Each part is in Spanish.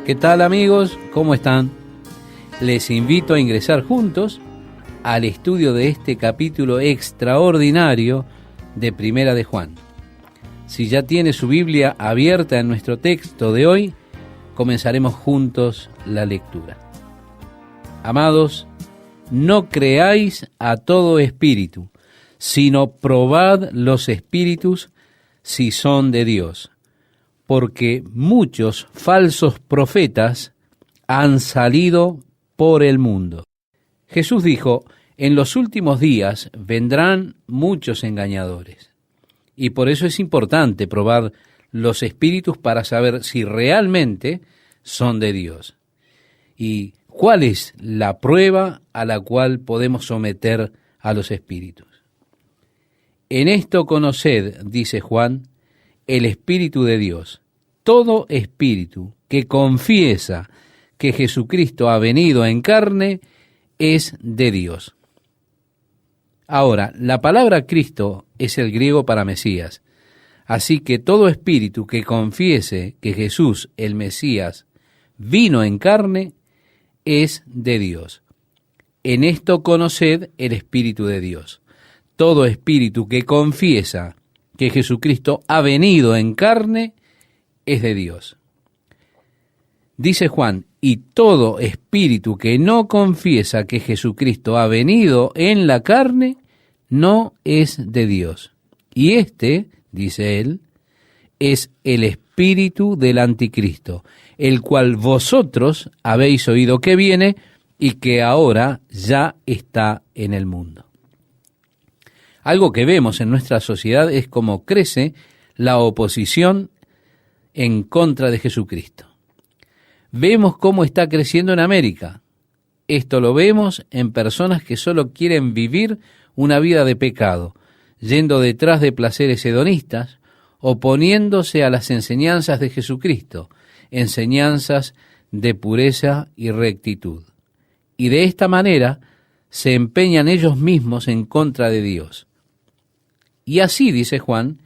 ¿Qué tal, amigos? ¿Cómo están? Les invito a ingresar juntos al estudio de este capítulo extraordinario de Primera de Juan. Si ya tiene su Biblia abierta en nuestro texto de hoy, comenzaremos juntos la lectura. Amados, no creáis a todo espíritu, sino probad los espíritus si son de Dios, porque muchos falsos profetas han salido por el mundo. Jesús dijo, en los últimos días vendrán muchos engañadores, y por eso es importante probar los espíritus para saber si realmente son de Dios. ¿Y cuál es la prueba a la cual podemos someter a los espíritus? En esto conoced, dice Juan, el Espíritu de Dios. Todo espíritu que confiesa que Jesucristo ha venido en carne es de Dios. Ahora, la palabra Cristo es el griego para Mesías, así que todo espíritu que confiese que Jesús, el Mesías, vino en carne, es de Dios. En esto conoced el Espíritu de Dios. Todo espíritu que confiesa que Jesucristo ha venido en carne es de Dios. Dice Juan, y todo espíritu que no confiesa que Jesucristo ha venido en la carne, no es de Dios. Y este, dice él, es el espíritu del anticristo, el cual vosotros habéis oído que viene y que ahora ya está en el mundo. Algo que vemos en nuestra sociedad es cómo crece la oposición en contra de Jesucristo. Vemos cómo está creciendo en América. Esto lo vemos en personas que solo quieren vivir una vida de pecado, yendo detrás de placeres hedonistas, oponiéndose a las enseñanzas de Jesucristo, enseñanzas de pureza y rectitud. Y de esta manera se empeñan ellos mismos en contra de Dios. Y así, dice Juan,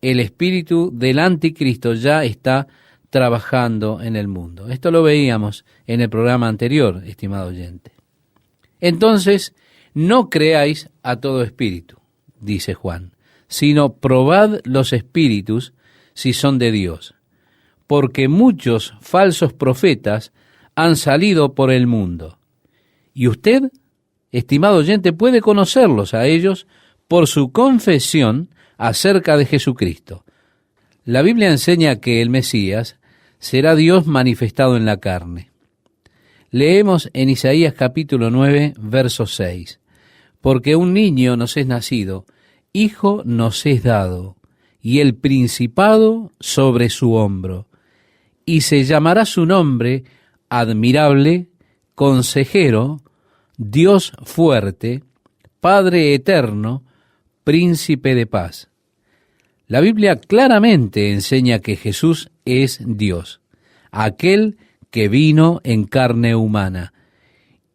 el espíritu del anticristo ya está trabajando en el mundo. Esto lo veíamos en el programa anterior, estimado oyente. Entonces, no creáis a todo espíritu, dice Juan, sino probad los espíritus si son de Dios, porque muchos falsos profetas han salido por el mundo. Y usted, estimado oyente, puede conocerlos a ellos por su confesión acerca de Jesucristo. La Biblia enseña que el Mesías será Dios manifestado en la carne. Leemos en Isaías capítulo 9, verso 6, porque un niño nos es nacido, hijo nos es dado, y el principado sobre su hombro, y se llamará su nombre admirable, consejero, Dios fuerte, Padre eterno, príncipe de paz. La Biblia claramente enseña que Jesús es Dios, aquel que vino en carne humana.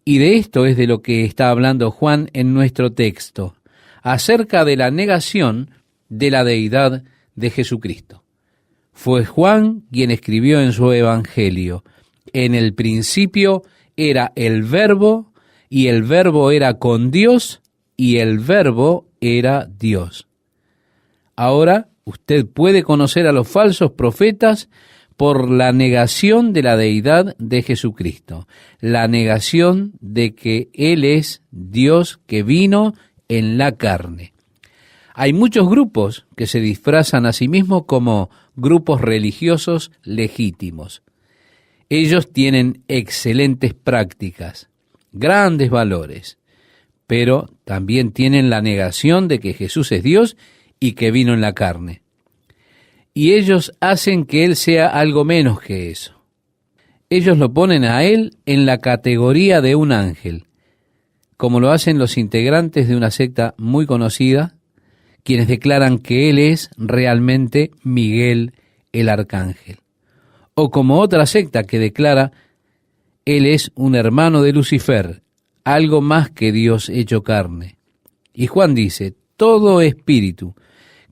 Y de esto es de lo que está hablando Juan en nuestro texto, acerca de la negación de la deidad de Jesucristo. Fue Juan quien escribió en su Evangelio, en el principio era el Verbo, y el Verbo era con Dios, y el Verbo era Dios. Ahora usted puede conocer a los falsos profetas por la negación de la deidad de Jesucristo, la negación de que Él es Dios que vino en la carne. Hay muchos grupos que se disfrazan a sí mismos como grupos religiosos legítimos. Ellos tienen excelentes prácticas, grandes valores, pero también tienen la negación de que Jesús es Dios y que vino en la carne. Y ellos hacen que Él sea algo menos que eso. Ellos lo ponen a Él en la categoría de un ángel, como lo hacen los integrantes de una secta muy conocida, quienes declaran que Él es realmente Miguel el Arcángel. O como otra secta que declara, Él es un hermano de Lucifer, algo más que Dios hecho carne. Y Juan dice, todo espíritu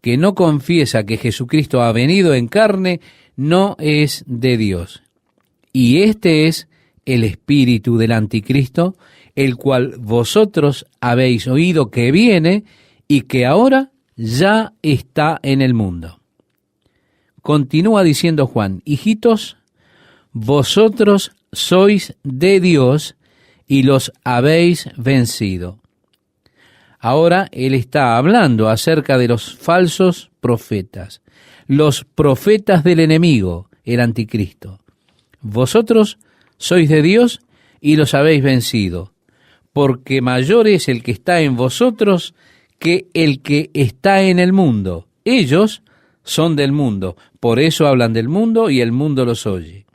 que no confiesa que Jesucristo ha venido en carne, no es de Dios. y este es el espíritu del anticristo, el cual vosotros habéis oído que viene y que ahora ya está en el mundo. Continúa diciendo Juan: hijitos, vosotros sois de Dios y los habéis vencido. Ahora él está hablando acerca de los falsos profetas, los profetas del enemigo, el anticristo. Vosotros sois de Dios y los habéis vencido, porque mayor es el que está en vosotros que el que está en el mundo. Ellos son del mundo, por eso hablan del mundo y el mundo los oye.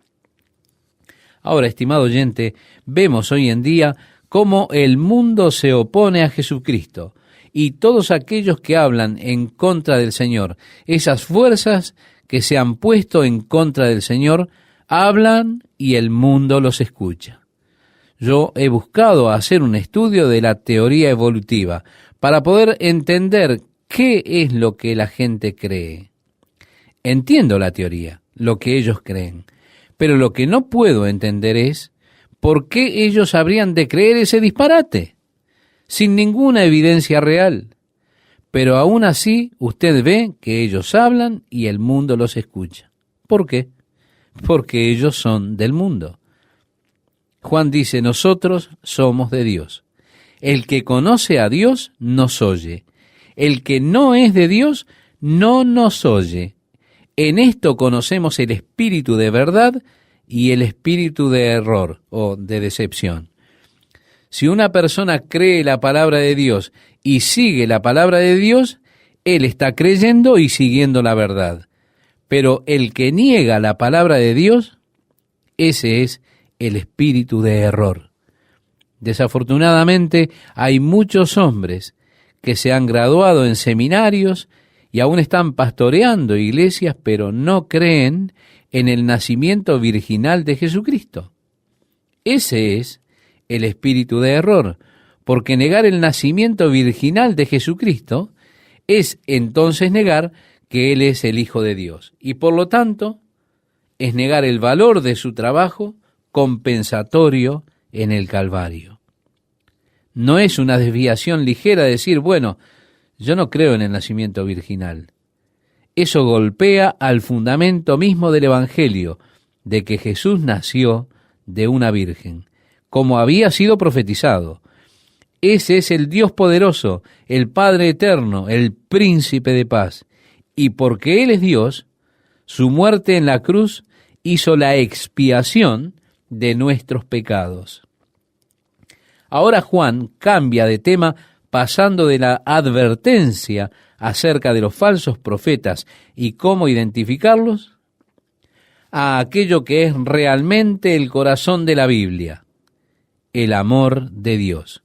Ahora, estimado oyente, vemos hoy en día cómo el mundo se opone a Jesucristo y todos aquellos que hablan en contra del Señor, esas fuerzas que se han puesto en contra del Señor, hablan y el mundo los escucha. Yo he buscado hacer un estudio de la teoría evolutiva para poder entender qué es lo que la gente cree. Entiendo la teoría, lo que ellos creen, pero lo que no puedo entender es por qué ellos habrían de creer ese disparate, sin ninguna evidencia real. Pero aún así, usted ve que ellos hablan y el mundo los escucha. ¿Por qué? Porque ellos son del mundo. Juan dice: nosotros somos de Dios. El que conoce a Dios nos oye. El que no es de Dios no nos oye. En esto conocemos el espíritu de verdad y el espíritu de error o de decepción. Si una persona cree la palabra de Dios y sigue la palabra de Dios, él está creyendo y siguiendo la verdad. Pero el que niega la palabra de Dios, ese es el espíritu de error. Desafortunadamente, hay muchos hombres que se han graduado en seminarios y aún están pastoreando iglesias, pero no creen en el nacimiento virginal de Jesucristo. Ese es el espíritu de error, porque negar el nacimiento virginal de Jesucristo es entonces negar que Él es el Hijo de Dios, y por lo tanto es negar el valor de su trabajo compensatorio en el Calvario. No es una desviación ligera decir: bueno, yo no creo en el nacimiento virginal. Eso golpea al fundamento mismo del Evangelio, de que Jesús nació de una virgen, como había sido profetizado. Ese es el Dios poderoso, el Padre eterno, el Príncipe de paz. Y porque Él es Dios, su muerte en la cruz hizo la expiación de nuestros pecados. Ahora Juan cambia de tema, pasando de la advertencia acerca de los falsos profetas y cómo identificarlos, a aquello que es realmente el corazón de la Biblia, el amor de Dios.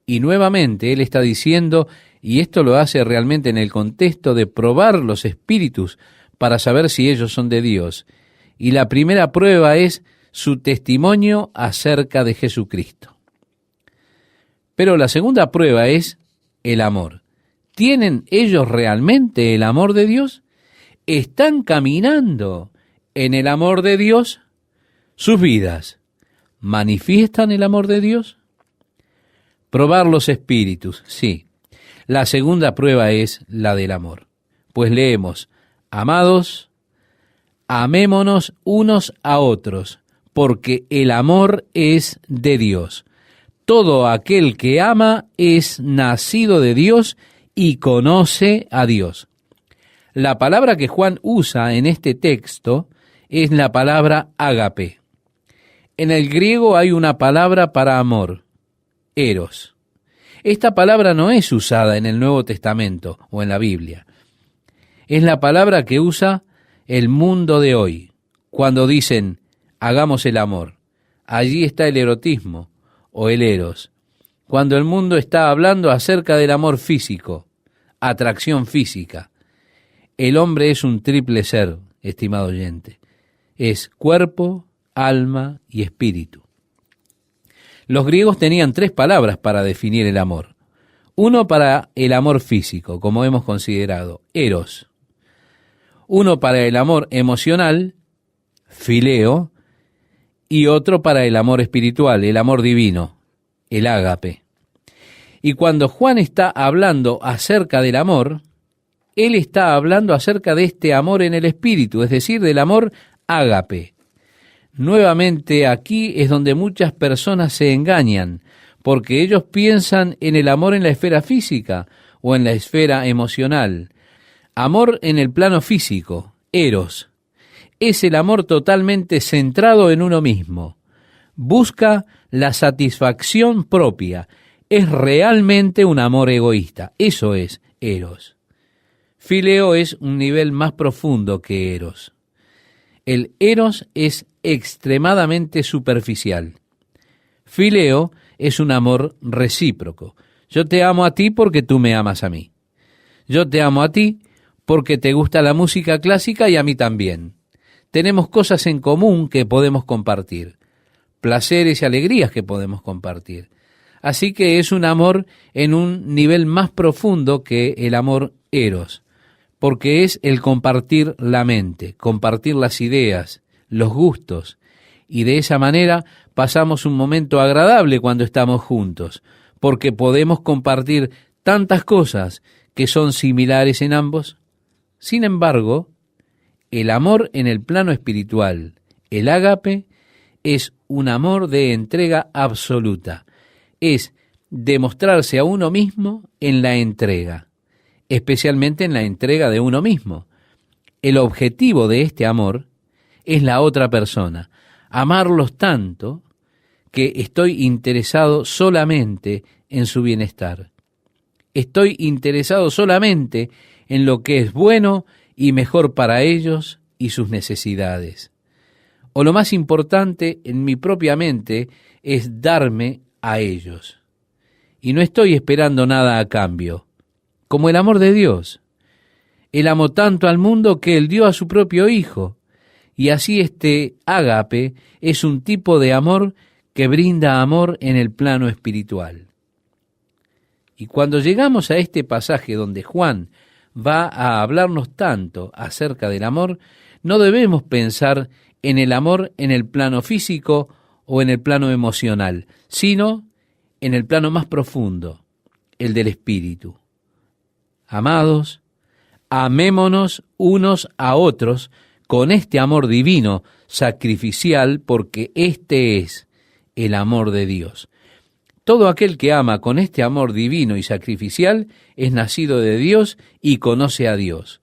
Y nuevamente él está diciendo, y esto lo hace realmente en el contexto de probar los espíritus para saber si ellos son de Dios. Y la primera prueba es su testimonio acerca de Jesucristo. Pero la segunda prueba es el amor. ¿Tienen ellos realmente el amor de Dios? ¿Están caminando en el amor de Dios? ¿Sus vidas manifiestan el amor de Dios? Probar los espíritus, sí. La segunda prueba es la del amor. Pues leemos: amados, amémonos unos a otros, porque el amor es de Dios. Todo aquel que ama es nacido de Dios y conoce a Dios. La palabra que Juan usa en este texto es la palabra ágape. En el griego hay una palabra para amor, eros. Esta palabra no es usada en el Nuevo Testamento o en la Biblia. Es la palabra que usa el mundo de hoy. Cuando dicen, hagamos el amor, allí está el erotismo o el eros. Cuando el mundo está hablando acerca del amor físico, atracción física. El hombre es un triple ser, estimado oyente. Es cuerpo, alma y espíritu. Los griegos tenían 3 palabras para definir el amor. Uno para el amor físico, como hemos considerado, eros. Uno para el amor emocional, fileo, y otro para el amor espiritual, el amor divino, el ágape. Y cuando Juan está hablando acerca del amor, él está hablando acerca de este amor en el espíritu, es decir, del amor ágape. Nuevamente aquí es donde muchas personas se engañan, porque ellos piensan en el amor en la esfera física o en la esfera emocional. Amor en el plano físico, eros, es el amor totalmente centrado en uno mismo. Busca la satisfacción propia. Es realmente un amor egoísta. Eso es eros. Fileo es un nivel más profundo que eros. El eros es extremadamente superficial. Fileo es un amor recíproco. Yo te amo a ti porque tú me amas a mí. Yo te amo a ti porque te gusta la música clásica y a mí también. Tenemos cosas en común que podemos compartir, placeres y alegrías que podemos compartir. Así que es un amor en un nivel más profundo que el amor eros, porque es el compartir la mente, compartir las ideas, los gustos, y de esa manera pasamos un momento agradable cuando estamos juntos, porque podemos compartir tantas cosas que son similares en ambos. Sin embargo, el amor en el plano espiritual, el ágape, es un amor de entrega absoluta. Es demostrarse a uno mismo en la entrega, especialmente en la entrega de uno mismo. El objetivo de este amor es la otra persona, amarlos tanto que estoy interesado solamente en su bienestar. Estoy interesado solamente en lo que es bueno y mejor para ellos y sus necesidades. O lo más importante en mi propia mente es darme a ellos. Y no estoy esperando nada a cambio, como el amor de Dios. Él amó tanto al mundo que Él dio a su propio Hijo. Y así este ágape es un tipo de amor que brinda amor en el plano espiritual. Y cuando llegamos a este pasaje donde Juan va a hablarnos tanto acerca del amor, no debemos pensar en el amor en el plano físico o en el plano emocional, sino en el plano más profundo, el del espíritu. Amados, amémonos unos a otros con este amor divino, sacrificial, porque este es el amor de Dios. Todo aquel que ama con este amor divino y sacrificial es nacido de Dios y conoce a Dios.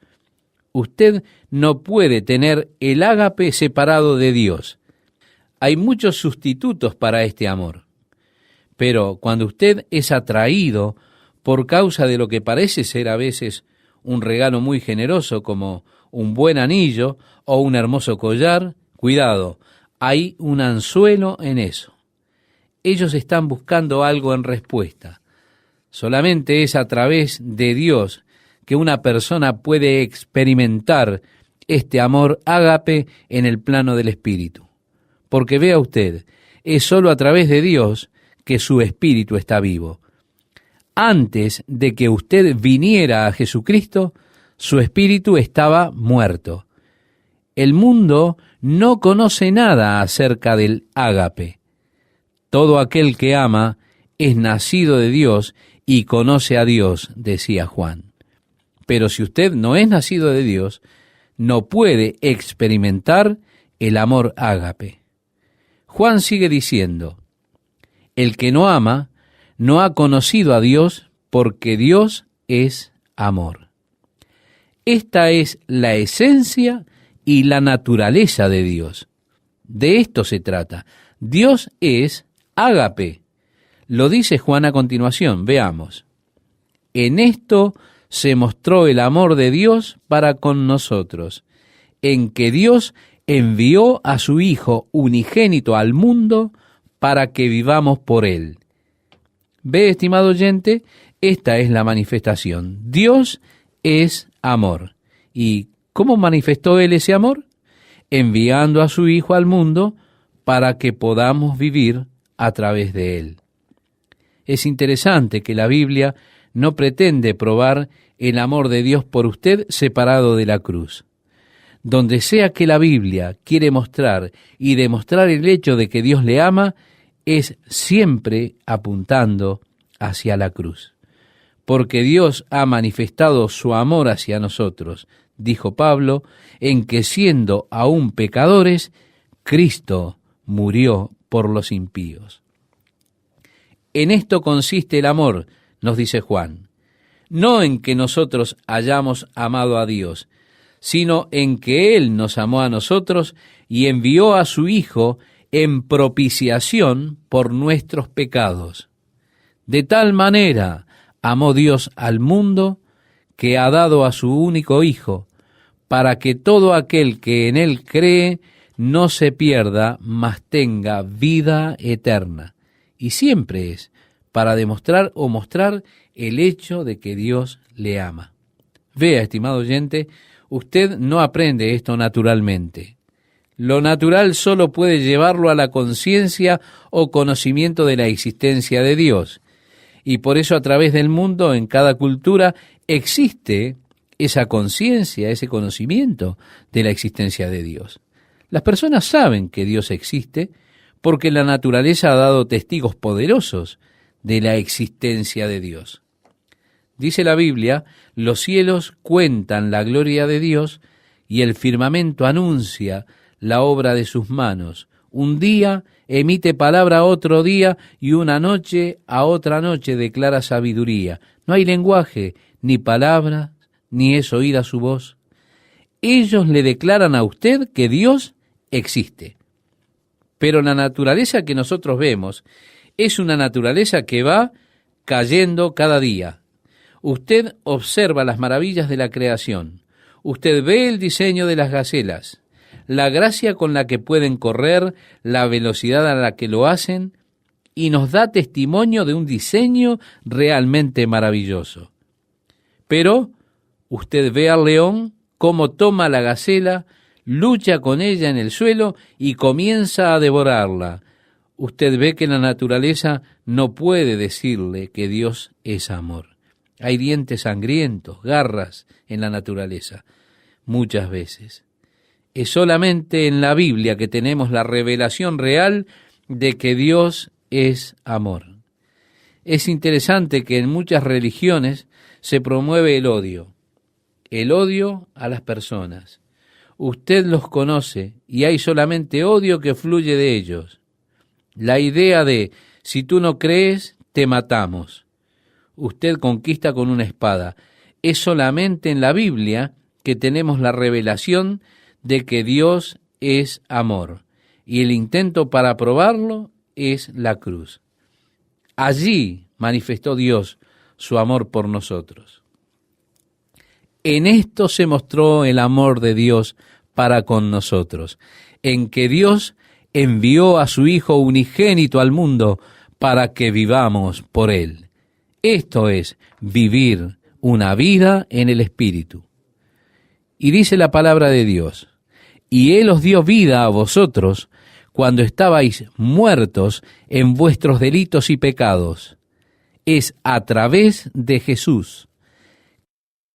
Usted no puede tener el ágape separado de Dios. Hay muchos sustitutos para este amor. Pero cuando usted es atraído por causa de lo que parece ser a veces un regalo muy generoso, como un buen anillo o un hermoso collar, cuidado, hay un anzuelo en eso. Ellos están buscando algo en respuesta. Solamente es a través de Dios que una persona puede experimentar este amor ágape en el plano del espíritu. Porque vea usted, es solo a través de Dios que su espíritu está vivo. Antes de que usted viniera a Jesucristo, su espíritu estaba muerto. El mundo no conoce nada acerca del ágape. Todo aquel que ama es nacido de Dios y conoce a Dios, decía Juan. Pero si usted no es nacido de Dios, no puede experimentar el amor ágape. Juan sigue diciendo, el que no ama no ha conocido a Dios, porque Dios es amor. Esta es la esencia y la naturaleza de Dios. De esto se trata. Dios es ágape. Lo dice Juan a continuación. Veamos. En esto se mostró el amor de Dios para con nosotros, en que Dios envió a su Hijo unigénito al mundo para que vivamos por Él. Ve, estimado oyente, esta es la manifestación. Dios es amor. ¿Y cómo manifestó Él ese amor? Enviando a su Hijo al mundo para que podamos vivir a través de Él. Es interesante que la Biblia no pretende probar el amor de Dios por usted separado de la cruz. Donde sea que la Biblia quiere mostrar y demostrar el hecho de que Dios le ama, es siempre apuntando hacia la cruz. Porque Dios ha manifestado su amor hacia nosotros, dijo Pablo, en que siendo aún pecadores, Cristo murió por los impíos. En esto consiste el amor, nos dice Juan, no en que nosotros hayamos amado a Dios, sino en que Él nos amó a nosotros y envió a su Hijo en propiciación por nuestros pecados. De tal manera amó Dios al mundo que ha dado a su único Hijo, para que todo aquel que en Él cree no se pierda, mas tenga vida eterna. Y siempre es para demostrar o mostrar el hecho de que Dios le ama. Vea, estimado oyente, usted no aprende esto naturalmente. Lo natural solo puede llevarlo a la conciencia o conocimiento de la existencia de Dios. Y por eso a través del mundo, en cada cultura, existe esa conciencia, ese conocimiento de la existencia de Dios. Las personas saben que Dios existe porque la naturaleza ha dado testigos poderosos de la existencia de Dios. Dice la Biblia, los cielos cuentan la gloria de Dios y el firmamento anuncia la obra de sus manos. Un día emite palabra a otro día y una noche a otra noche declara sabiduría. No hay lenguaje, ni palabra, ni es oída su voz. Ellos le declaran a usted que Dios existe. Pero la naturaleza que nosotros vemos es una naturaleza que va cayendo cada día. Usted observa las maravillas de la creación. Usted ve el diseño de las gacelas, la gracia con la que pueden correr, la velocidad a la que lo hacen, y nos da testimonio de un diseño realmente maravilloso. Pero usted ve al león cómo toma la gacela, lucha con ella en el suelo y comienza a devorarla. Usted ve que la naturaleza no puede decirle que Dios es amor. Hay dientes sangrientos, garras en la naturaleza, muchas veces. Es solamente en la Biblia que tenemos la revelación real de que Dios es amor. Es interesante que en muchas religiones se promueve el odio a las personas. Usted los conoce y hay solamente odio que fluye de ellos. La idea de, si tú no crees, te matamos. Usted conquista con una espada. Es solamente en la Biblia que tenemos la revelación de que Dios es amor, y el intento para probarlo es la cruz. Allí manifestó Dios su amor por nosotros. En esto se mostró el amor de Dios para con nosotros, en que Dios envió a su Hijo unigénito al mundo para que vivamos por Él. Esto es vivir una vida en el Espíritu. Y dice la palabra de Dios, y Él os dio vida a vosotros cuando estabais muertos en vuestros delitos y pecados. Es a través de Jesús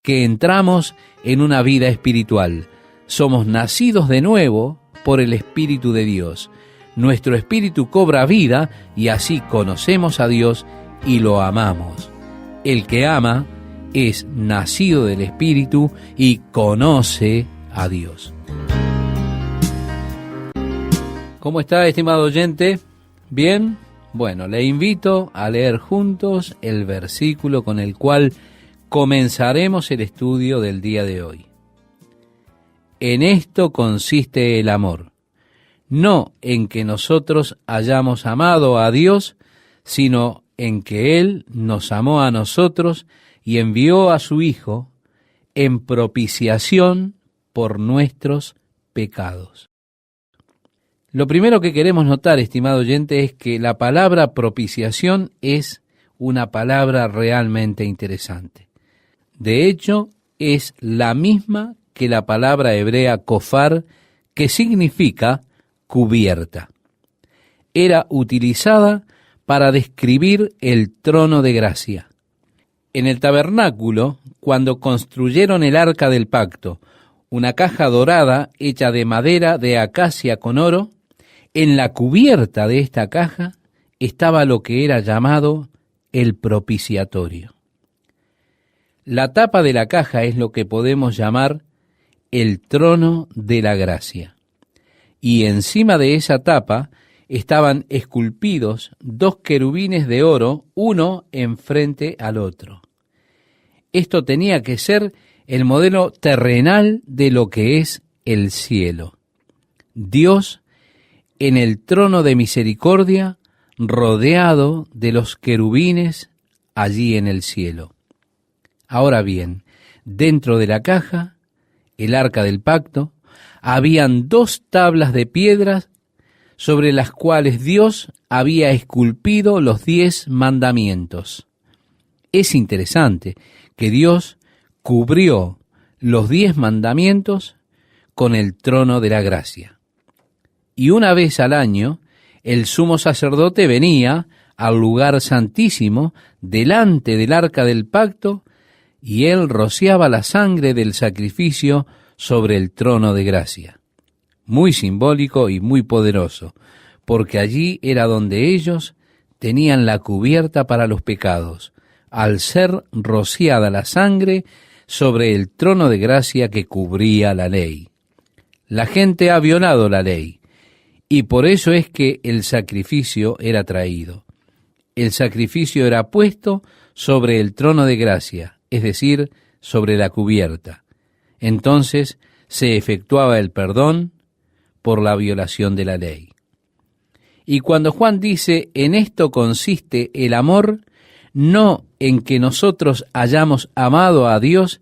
que entramos en una vida espiritual. Somos nacidos de nuevo por el Espíritu de Dios. Nuestro espíritu cobra vida y así conocemos a Dios y lo amamos. El que ama es nacido del Espíritu y conoce a Dios. ¿Cómo está, estimado oyente? ¿Bien? Bueno, le invito a leer juntos el versículo con el cual comenzaremos el estudio del día de hoy. En esto consiste el amor, no en que nosotros hayamos amado a Dios, sino en que Él nos amó a nosotros y envió a su Hijo en propiciación por nuestros pecados. Lo primero que queremos notar, estimado oyente, es que la palabra propiciación es una palabra realmente interesante. De hecho, es la misma que la palabra hebrea kofar, que significa cubierta. Era utilizada para describir el trono de gracia. En el tabernáculo, cuando construyeron el arca del pacto, una caja dorada hecha de madera de acacia con oro. En la cubierta de esta caja estaba lo que era llamado el propiciatorio. La tapa de la caja es lo que podemos llamar el trono de la gracia. Y encima de esa tapa estaban esculpidos 2 querubines de oro, uno enfrente al otro. Esto tenía que ser el modelo terrenal de lo que es el cielo. Dios en el trono de misericordia, rodeado de los querubines allí en el cielo. Ahora bien, dentro de la caja, el arca del pacto, habían 2 tablas de piedras sobre las cuales Dios había esculpido los 10 mandamientos. Es interesante que Dios cubrió los 10 mandamientos con el trono de la gracia. Y una vez al año, el sumo sacerdote venía al lugar santísimo delante del arca del pacto y él rociaba la sangre del sacrificio sobre el trono de gracia. Muy simbólico y muy poderoso, porque allí era donde ellos tenían la cubierta para los pecados, al ser rociada la sangre sobre el trono de gracia que cubría la ley. La gente ha violado la ley, y por eso es que el sacrificio era traído. El sacrificio era puesto sobre el trono de gracia, es decir, sobre la cubierta. Entonces se efectuaba el perdón por la violación de la ley. Y cuando Juan dice, en esto consiste el amor, no en que nosotros hayamos amado a Dios,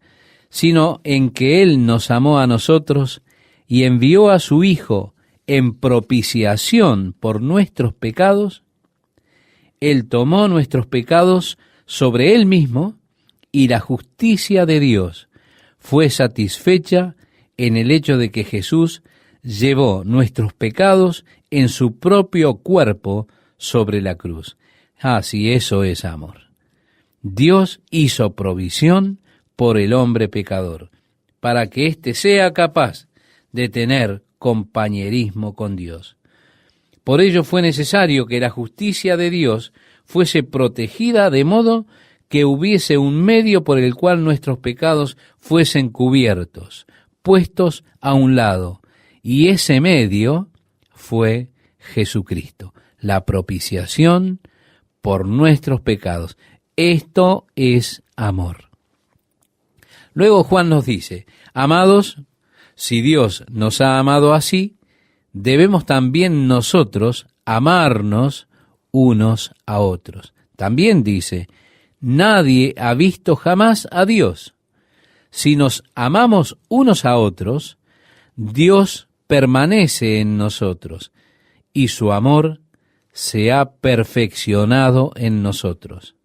sino en que Él nos amó a nosotros y envió a su Hijo en propiciación por nuestros pecados. Él tomó nuestros pecados sobre Él mismo y la justicia de Dios fue satisfecha en el hecho de que Jesús llevó nuestros pecados en su propio cuerpo sobre la cruz. Ah, sí, eso es amor. Dios hizo provisión por el hombre pecador, para que éste sea capaz de tener compañerismo con Dios. Por ello fue necesario que la justicia de Dios fuese protegida de modo que hubiese un medio por el cual nuestros pecados fuesen cubiertos, puestos a un lado, y ese medio fue Jesucristo, la propiciación por nuestros pecados. Esto es amor. Luego Juan nos dice, amados, si Dios nos ha amado así, debemos también nosotros amarnos unos a otros. También dice, nadie ha visto jamás a Dios. Si nos amamos unos a otros, Dios permanece en nosotros y su amor se ha perfeccionado en nosotros.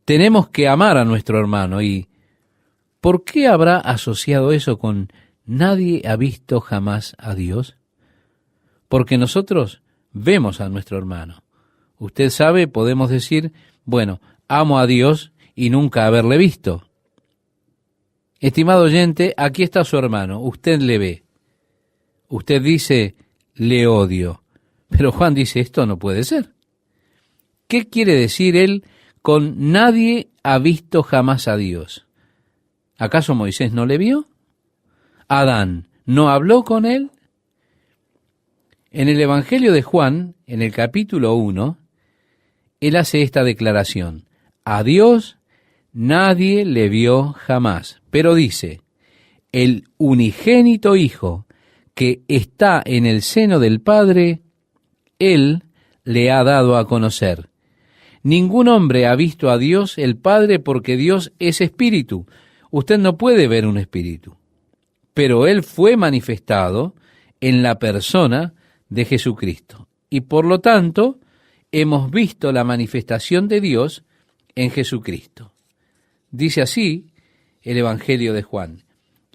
Tenemos que amar a nuestro hermano. ¿Y por qué habrá asociado eso con nadie ha visto jamás a Dios? Porque nosotros vemos a nuestro hermano. Usted sabe, podemos decir, bueno, amo a Dios y nunca haberle visto. Estimado oyente, aquí está su hermano, usted le ve. Usted dice, le odio. Pero Juan dice, esto no puede ser. ¿Qué quiere decir él con nadie ha visto jamás a Dios? ¿Acaso Moisés no le vio? ¿Adán no habló con él? En el Evangelio de Juan, en el capítulo 1, él hace esta declaración. A Dios nadie le vio jamás, pero dice, el unigénito Hijo que está en el seno del Padre, Él le ha dado a conocer. Ningún hombre ha visto a Dios el Padre porque Dios es espíritu. Usted no puede ver un espíritu, pero Él fue manifestado en la persona de Jesucristo. Y por lo tanto, hemos visto la manifestación de Dios en Jesucristo. Dice así el Evangelio de Juan,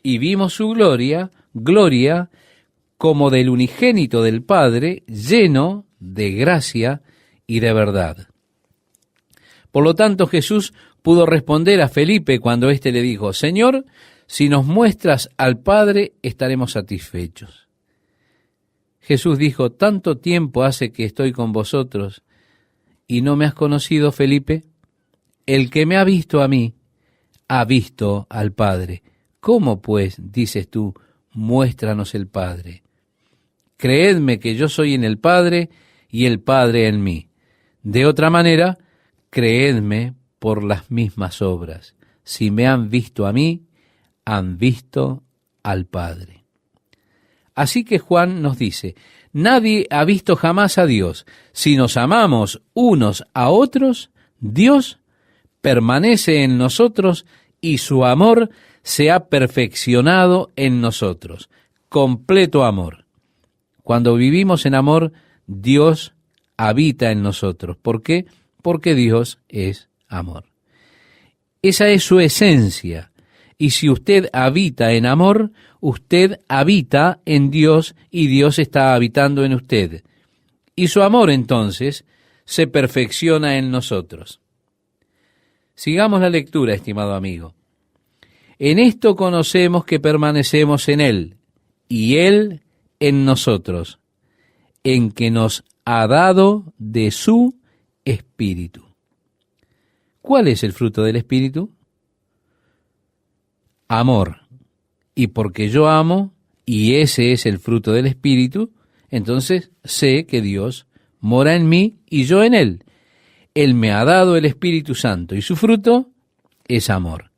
y vimos su gloria, gloria como del unigénito del Padre, lleno de gracia y de verdad. Por lo tanto, Jesús pudo responder a Felipe cuando éste le dijo, Señor, Si nos muestras al Padre, estaremos satisfechos. Jesús dijo, tanto tiempo hace que estoy con vosotros, ¿y no me has conocido, Felipe? El que me ha visto a mí, ha visto al Padre. ¿Cómo, pues, dices tú, muéstranos el Padre? Creedme que yo soy en el Padre y el Padre en mí. De otra manera, creedme por las mismas obras. Si me han visto a mí, han visto al Padre. Así que Juan nos dice, nadie ha visto jamás a Dios. Si nos amamos unos a otros, Dios permanece en nosotros y su amor se ha perfeccionado en nosotros. Completo amor. Cuando vivimos en amor, Dios habita en nosotros. ¿Por qué? Porque Dios es amor. Esa es su esencia. Y si usted habita en amor, usted habita en Dios y Dios está habitando en usted. Y su amor entonces se perfecciona en nosotros. Sigamos la lectura, estimado amigo. En esto conocemos que permanecemos en Él y Él en nosotros, en que nos ha dado de su Espíritu. ¿Cuál es el fruto del Espíritu? Amor. Y porque yo amo, y ese es el fruto del Espíritu, entonces sé que Dios mora en mí y yo en Él. Él me ha dado el Espíritu Santo y su fruto es amor.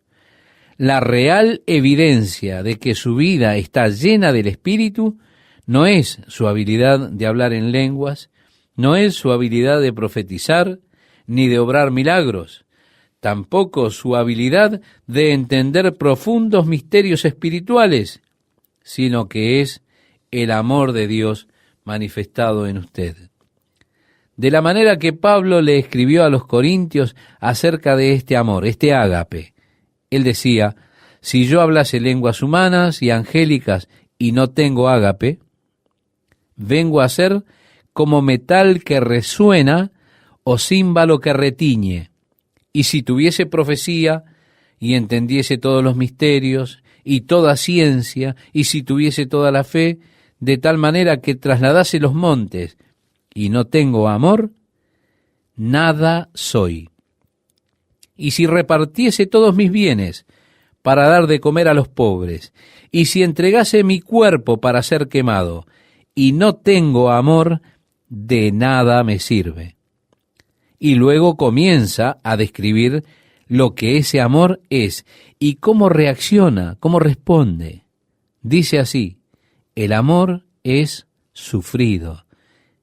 La real evidencia de que su vida está llena del Espíritu no es su habilidad de hablar en lenguas, no es su habilidad de profetizar, ni de obrar milagros, tampoco su habilidad de entender profundos misterios espirituales, sino que es el amor de Dios manifestado en usted. De la manera que Pablo le escribió a los Corintios acerca de este amor, este ágape. Él decía, si yo hablase lenguas humanas y angélicas y no tengo ágape, vengo a ser como metal que resuena o címbalo que retiñe. Y si tuviese profecía y entendiese todos los misterios y toda ciencia, y si tuviese toda la fe, de tal manera que trasladase los montes, y no tengo amor, nada soy. Y si repartiese todos mis bienes para dar de comer a los pobres, y si entregase mi cuerpo para ser quemado, y no tengo amor, de nada me sirve. Y luego comienza a describir lo que ese amor es y cómo reacciona, cómo responde. Dice así, el amor es sufrido,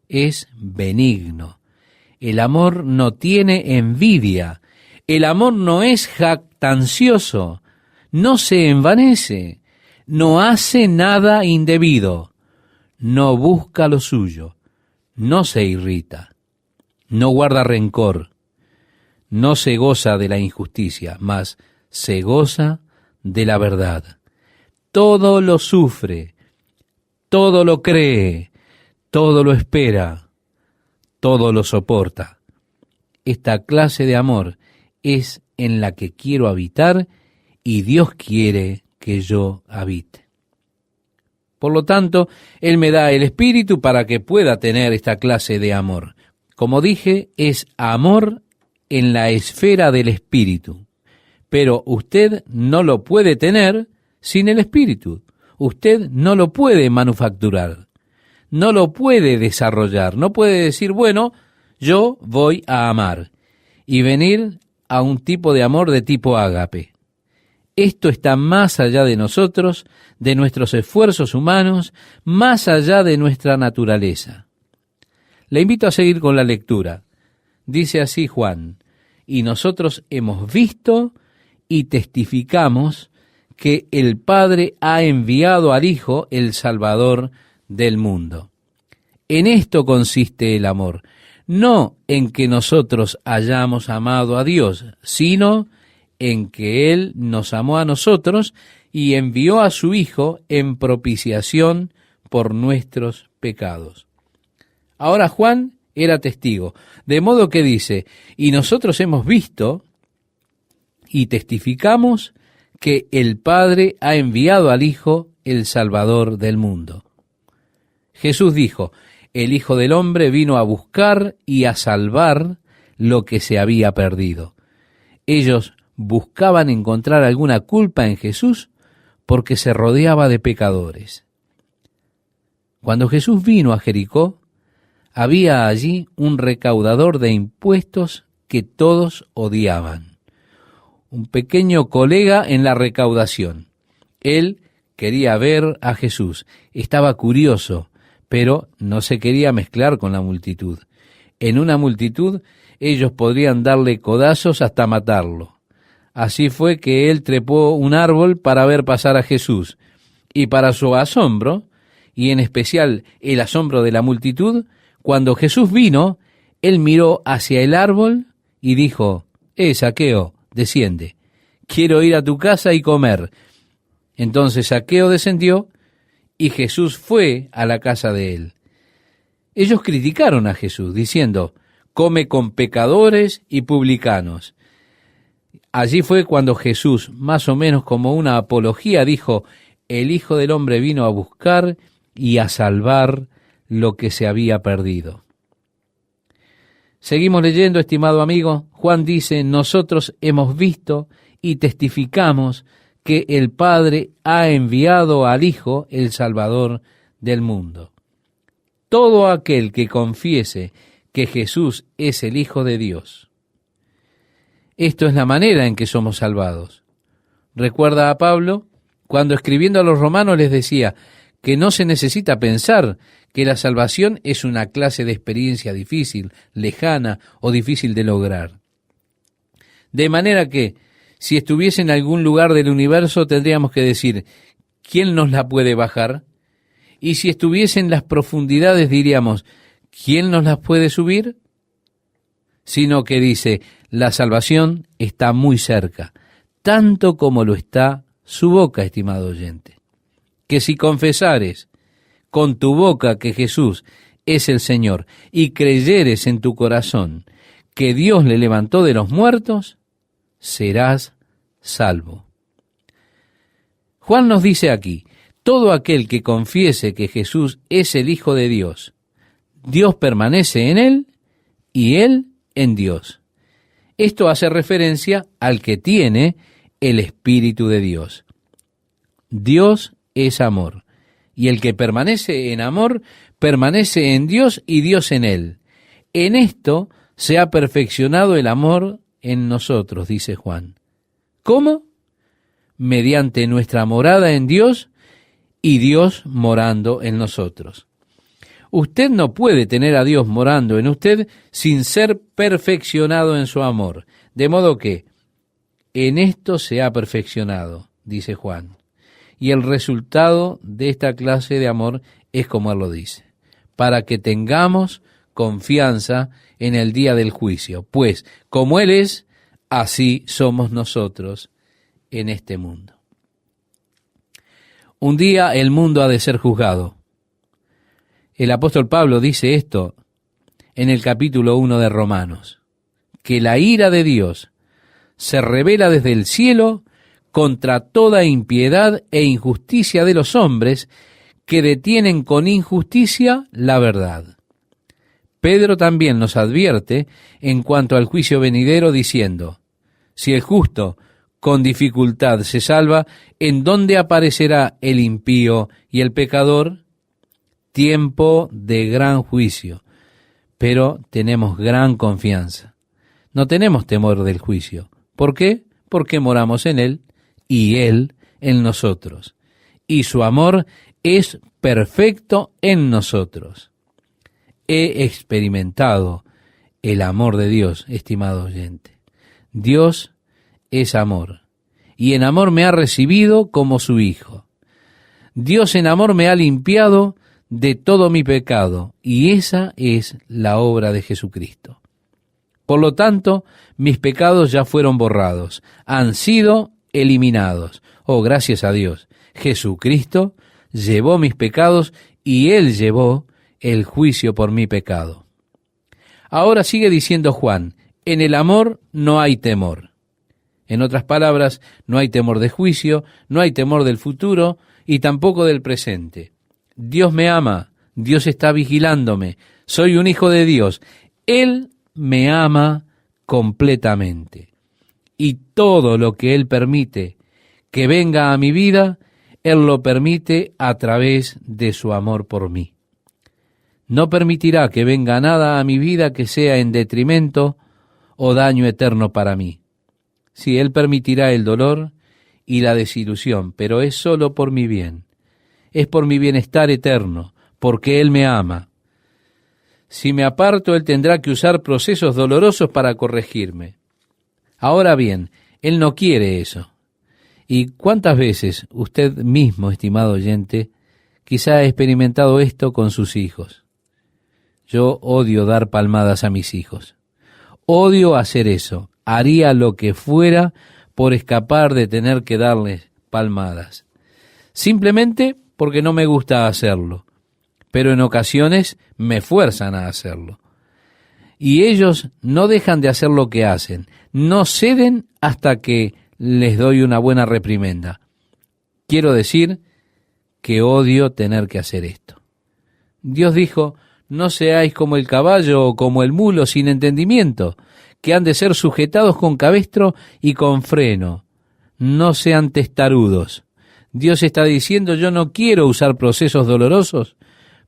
es benigno. El amor no tiene envidia, el amor no es jactancioso, no se envanece, no hace nada indebido, no busca lo suyo, no se irrita, no guarda rencor, no se goza de la injusticia, mas se goza de la verdad. Todo lo sufre, todo lo cree, todo lo espera, todo lo soporta. Esta clase de amor es en la que quiero habitar y Dios quiere que yo habite. Por lo tanto, Él me da el Espíritu para que pueda tener esta clase de amor. Como dije, es amor en la esfera del Espíritu, pero usted no lo puede tener sin el Espíritu. Usted no lo puede manufacturar, no lo puede desarrollar, no puede decir, bueno, yo voy a amar y venir a un tipo de amor de tipo ágape. Esto está más allá de nosotros, de nuestros esfuerzos humanos, más allá de nuestra naturaleza. Le invito a seguir con la lectura. Dice así Juan, y nosotros hemos visto y testificamos que el Padre ha enviado al Hijo, el Salvador del mundo. En esto consiste el amor, no en que nosotros hayamos amado a Dios, sino en que Él nos amó a nosotros y envió a su Hijo en propiciación por nuestros pecados. Ahora Juan era testigo, de modo que dice, y nosotros hemos visto y testificamos que el Padre ha enviado al Hijo, el Salvador del mundo. Jesús dijo, el Hijo del Hombre vino a buscar y a salvar lo que se había perdido. Ellos buscaban encontrar alguna culpa en Jesús porque se rodeaba de pecadores. Cuando Jesús vino a Jericó, había allí un recaudador de impuestos que todos odiaban. Un pequeño colega en la recaudación. Él quería ver a Jesús, estaba curioso, pero no se quería mezclar con la multitud. En una multitud ellos podrían darle codazos hasta matarlo. Así fue que él trepó un árbol para ver pasar a Jesús, y para su asombro, y en especial el asombro de la multitud, cuando Jesús vino, él miró hacia el árbol y dijo, Zaqueo, desciende, quiero ir a tu casa y comer. Entonces Zaqueo descendió y Jesús fue a la casa de él. Ellos criticaron a Jesús, diciendo, come con pecadores y publicanos. Allí fue cuando Jesús, más o menos como una apología, dijo, el Hijo del Hombre vino a buscar y a salvar lo que se había perdido. Seguimos leyendo, estimado amigo. Juan dice, nosotros hemos visto y testificamos que el Padre ha enviado al Hijo, el Salvador del mundo. Todo aquel que confiese que Jesús es el Hijo de Dios. Esto es la manera en que somos salvados. Recuerda a Pablo, cuando escribiendo a los romanos les decía que no se necesita pensar que la salvación es una clase de experiencia difícil, lejana o difícil de lograr. De manera que, si estuviese en algún lugar del universo, tendríamos que decir, ¿quién nos la puede bajar? Y si estuviese en las profundidades, diríamos, ¿quién nos las puede subir? Sino que dice, la salvación está muy cerca, tanto como lo está su boca, estimado oyente. Que si confesares con tu boca que Jesús es el Señor y creyeres en tu corazón que Dios le levantó de los muertos, serás salvo. Juan nos dice aquí, todo aquel que confiese que Jesús es el Hijo de Dios, Dios permanece en él y él en Dios. Esto hace referencia al que tiene el Espíritu de Dios. Dios es amor, y el que permanece en amor, permanece en Dios y Dios en él. En esto se ha perfeccionado el amor en nosotros, dice Juan. ¿Cómo? Mediante nuestra morada en Dios y Dios morando en nosotros. Usted no puede tener a Dios morando en usted sin ser perfeccionado en su amor. De modo que en esto se ha perfeccionado, dice Juan. Y el resultado de esta clase de amor es como él lo dice, para que tengamos confianza en el día del juicio, pues como Él es, así somos nosotros en este mundo. Un día el mundo ha de ser juzgado. El apóstol Pablo dice esto en el capítulo 1 de Romanos, que la ira de Dios se revela desde el cielo contra toda impiedad e injusticia de los hombres que detienen con injusticia la verdad. Pedro también nos advierte en cuanto al juicio venidero diciendo, si el justo con dificultad se salva, ¿en dónde aparecerá el impío y el pecador? Tiempo de gran juicio, pero tenemos gran confianza. No tenemos temor del juicio. ¿Por qué? Porque moramos en Él y Él en nosotros. Y su amor es perfecto en nosotros. He experimentado el amor de Dios, estimado oyente. Dios es amor, y en amor me ha recibido como su Hijo. Dios en amor me ha limpiado de todo mi pecado, y esa es la obra de Jesucristo. Por lo tanto, mis pecados ya fueron borrados, han sido eliminados. Oh, gracias a Dios. Jesucristo llevó mis pecados y Él llevó el juicio por mi pecado. Ahora sigue diciendo Juan, en el amor no hay temor. En otras palabras, no hay temor de juicio, no hay temor del futuro y tampoco del presente. Dios me ama, Dios está vigilándome, soy un hijo de Dios. Él me ama completamente. Y todo lo que Él permite que venga a mi vida, Él lo permite a través de su amor por mí. No permitirá que venga nada a mi vida que sea en detrimento o daño eterno para mí. Sí, Él permitirá el dolor y la desilusión, pero es solo por mi bien. Es por mi bienestar eterno, porque Él me ama. Si me aparto, Él tendrá que usar procesos dolorosos para corregirme. Ahora bien, Él no quiere eso. ¿Y cuántas veces usted mismo, estimado oyente, quizá ha experimentado esto con sus hijos? Yo odio dar palmadas a mis hijos. Odio hacer eso. Haría lo que fuera por escapar de tener que darles palmadas. Simplemente porque no me gusta hacerlo. Pero en ocasiones me fuerzan a hacerlo. Y ellos no dejan de hacer lo que hacen. No ceden hasta que les doy una buena reprimenda. Quiero decir que odio tener que hacer esto. Dios dijo, no seáis como el caballo o como el mulo sin entendimiento, que han de ser sujetados con cabestro y con freno. No sean testarudos. Dios está diciendo, yo no quiero usar procesos dolorosos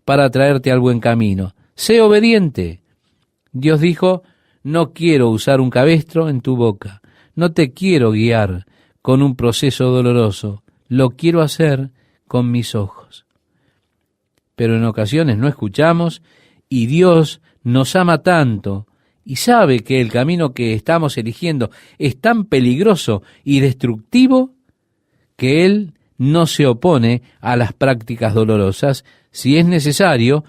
para traerte al buen camino. Sé obediente. Dios dijo, no quiero usar un cabestro en tu boca. No te quiero guiar con un proceso doloroso. Lo quiero hacer con mis ojos. Pero en ocasiones no escuchamos y Dios nos ama tanto y sabe que el camino que estamos eligiendo es tan peligroso y destructivo que Él no se opone a las prácticas dolorosas si es necesario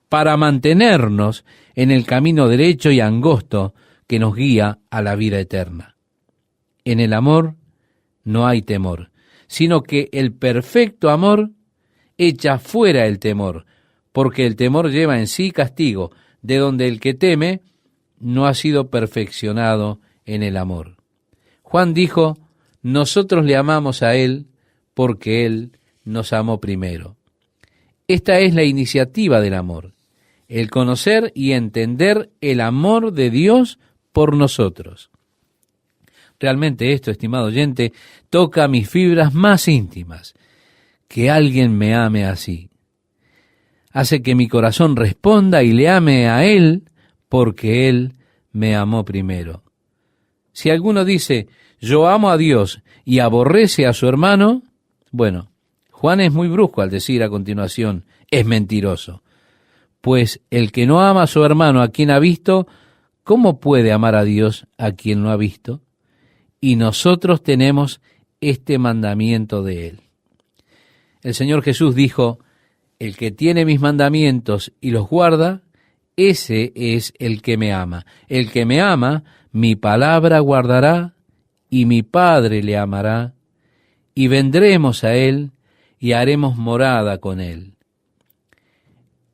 para mantenernos en el camino derecho y angosto que nos guía a la vida eterna. En el amor no hay temor, sino que el perfecto amor echa fuera el temor, porque el temor lleva en sí castigo, de donde el que teme no ha sido perfeccionado en el amor. Juan dijo, nosotros le amamos a Él porque Él nos amó primero. Esta es la iniciativa del amor, el conocer y entender el amor de Dios por nosotros. Realmente esto, estimado oyente, toca mis fibras más íntimas. Que alguien me ame así hace que mi corazón responda y le ame a Él porque Él me amó primero. Si alguno dice, yo amo a Dios y aborrece a su hermano, bueno, Juan es muy brusco al decir a continuación, es mentiroso. Pues el que no ama a su hermano a quien ha visto, ¿cómo puede amar a Dios a quien no ha visto? Y nosotros tenemos este mandamiento de Él. El Señor Jesús dijo, el que tiene mis mandamientos y los guarda, ese es el que me ama. El que me ama, mi palabra guardará, y mi Padre le amará, y vendremos a Él, y haremos morada con Él.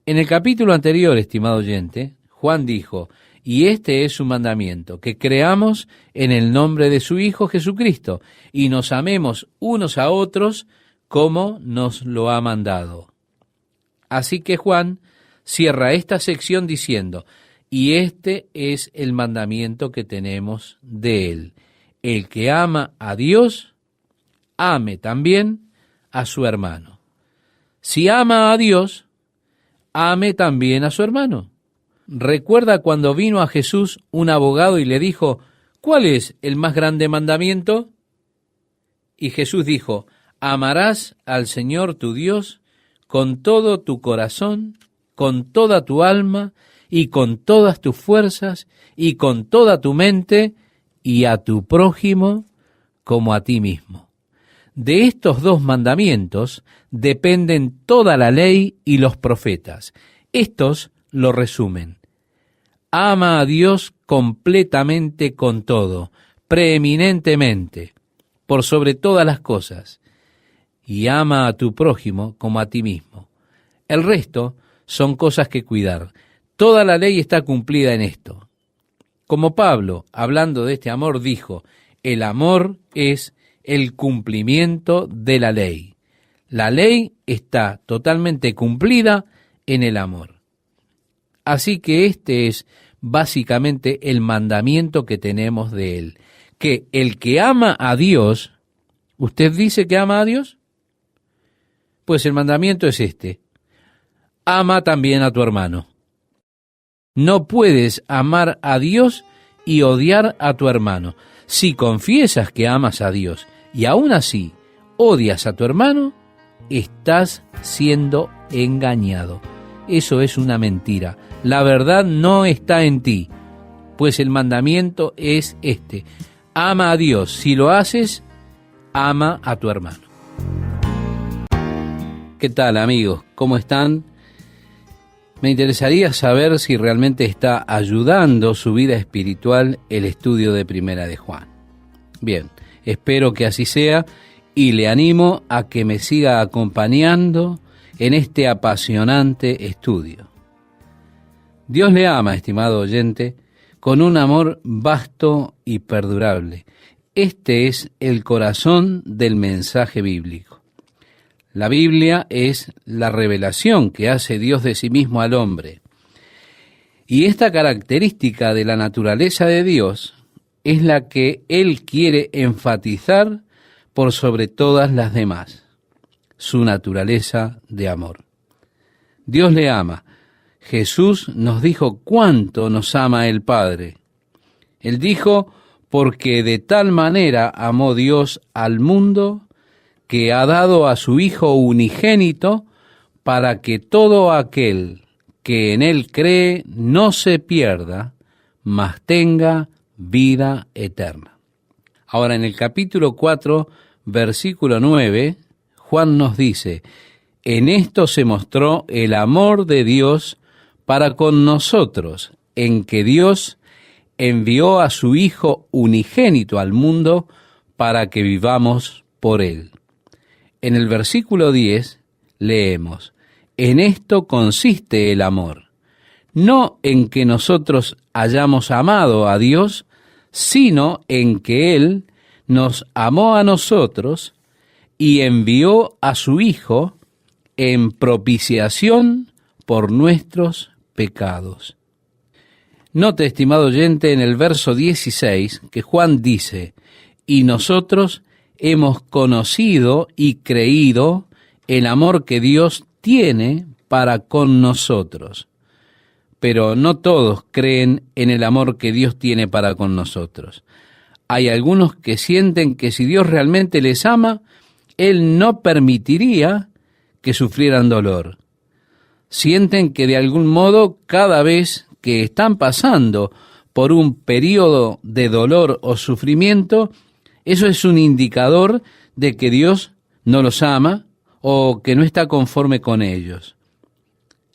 En el capítulo anterior, estimado oyente, Juan dijo, y este es su mandamiento, que creamos en el nombre de su Hijo Jesucristo, y nos amemos unos a otros como nos lo ha mandado. Así que Juan cierra esta sección diciendo, y este es el mandamiento que tenemos de Él. El que ama a Dios, ame también a su hermano. Si ama a Dios, ame también a su hermano. ¿Recuerda cuando vino a Jesús un abogado y le dijo, ¿cuál es el más grande mandamiento? Y Jesús dijo, amarás al Señor tu Dios con todo tu corazón, con toda tu alma y con todas tus fuerzas y con toda tu mente y a tu prójimo como a ti mismo. De estos dos mandamientos dependen toda la ley y los profetas. Estos lo resumen. Ama a Dios completamente con todo, preeminentemente, por sobre todas las cosas, y ama a tu prójimo como a ti mismo. El resto son cosas que cuidar. Toda la ley está cumplida en esto. Como Pablo, hablando de este amor, dijo, El amor es el cumplimiento de la ley. La ley está totalmente cumplida en el amor. Así que este es básicamente el mandamiento que tenemos de Él, que el que ama a Dios, ¿usted dice que ama a Dios? Pues el mandamiento es este: ama también a tu hermano. No puedes amar a Dios y odiar a tu hermano. Si confiesas que amas a Dios y aún así odias a tu hermano, estás siendo engañado. Eso es una mentira. La verdad no está en ti, pues el mandamiento es este: ama a Dios. Si lo haces, ama a tu hermano. ¿Qué tal, amigos? ¿Cómo están? Me interesaría saber si realmente está ayudando su vida espiritual el estudio de Primera de Juan. Bien, espero que así sea y le animo a que me siga acompañando en este apasionante estudio. Dios le ama, estimado oyente, con un amor vasto y perdurable. Este es el corazón del mensaje bíblico. La Biblia es la revelación que hace Dios de sí mismo al hombre. Y esta característica de la naturaleza de Dios es la que Él quiere enfatizar por sobre todas las demás: su naturaleza de amor. Dios le ama. Jesús nos dijo cuánto nos ama el Padre. Él dijo: porque de tal manera amó Dios al mundo, que ha dado a su Hijo unigénito, para que todo aquel que en Él cree no se pierda, mas tenga vida eterna. Ahora, en el capítulo 4, versículo 9, Juan nos dice: en esto se mostró el amor de Dios para con nosotros, en que Dios envió a su Hijo unigénito al mundo para que vivamos por Él. En el versículo 10 leemos: en esto consiste el amor, no en que nosotros hayamos amado a Dios, sino en que Él nos amó a nosotros y envió a su Hijo en propiciación por nuestros pecados. Note, estimado oyente, en el verso 16 que Juan dice: y nosotros hemos conocido y creído el amor que Dios tiene para con nosotros. Pero no todos creen en el amor que Dios tiene para con nosotros. Hay algunos que sienten que si Dios realmente les ama, Él no permitiría que sufrieran dolor. Sienten que de algún modo, cada vez que están pasando por un periodo de dolor o sufrimiento, eso es un indicador de que Dios no los ama o que no está conforme con ellos.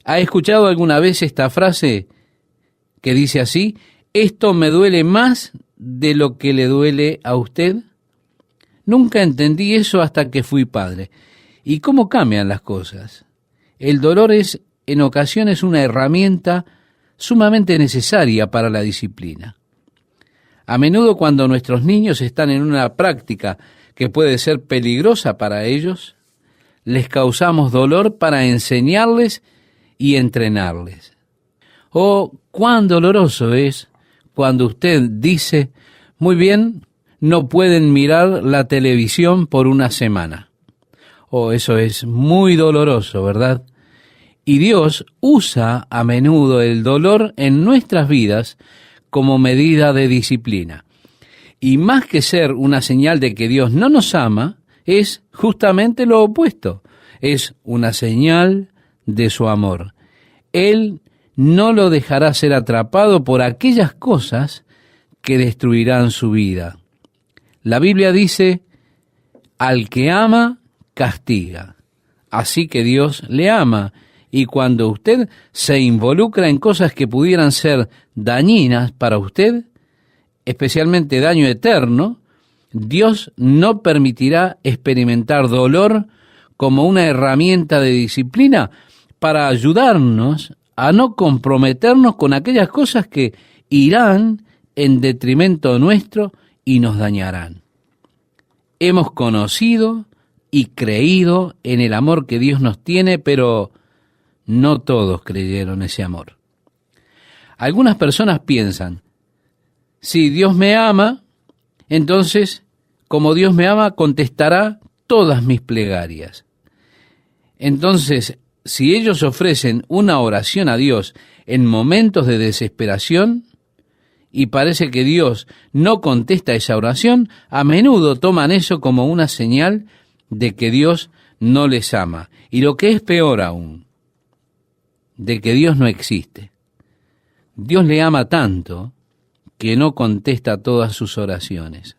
¿Ha escuchado alguna vez esta frase que dice así: esto me duele más de lo que le duele a usted? Nunca entendí eso hasta que fui padre. ¿Y cómo cambian las cosas? El dolor es en ocasiones una herramienta sumamente necesaria para la disciplina. A menudo, cuando nuestros niños están en una práctica que puede ser peligrosa para ellos, les causamos dolor para enseñarles y entrenarles. Oh, cuán doloroso es cuando usted dice: muy bien, no pueden mirar la televisión por una semana. Oh, eso es muy doloroso, ¿verdad? Y Dios usa a menudo el dolor en nuestras vidas como medida de disciplina. Y más que ser una señal de que Dios no nos ama, es justamente lo opuesto. Es una señal de su amor. Él no lo dejará ser atrapado por aquellas cosas que destruirán su vida. La Biblia dice: al que ama, castiga. Así que Dios le ama. Y cuando usted se involucra en cosas que pudieran ser dañinas para usted, especialmente daño eterno, Dios no permitirá experimentar dolor como una herramienta de disciplina para ayudarnos a no comprometernos con aquellas cosas que irán en detrimento nuestro y nos dañarán. Hemos conocido y creído en el amor que Dios nos tiene, pero no todos creyeron ese amor. Algunas personas piensan, si Dios me ama, entonces, como Dios me ama, contestará todas mis plegarias. Entonces, si ellos ofrecen una oración a Dios en momentos de desesperación, y parece que Dios no contesta esa oración, a menudo toman eso como una señal de que Dios no les ama. Y lo que es peor aún, de que Dios no existe. Dios le ama tanto que no contesta todas sus oraciones.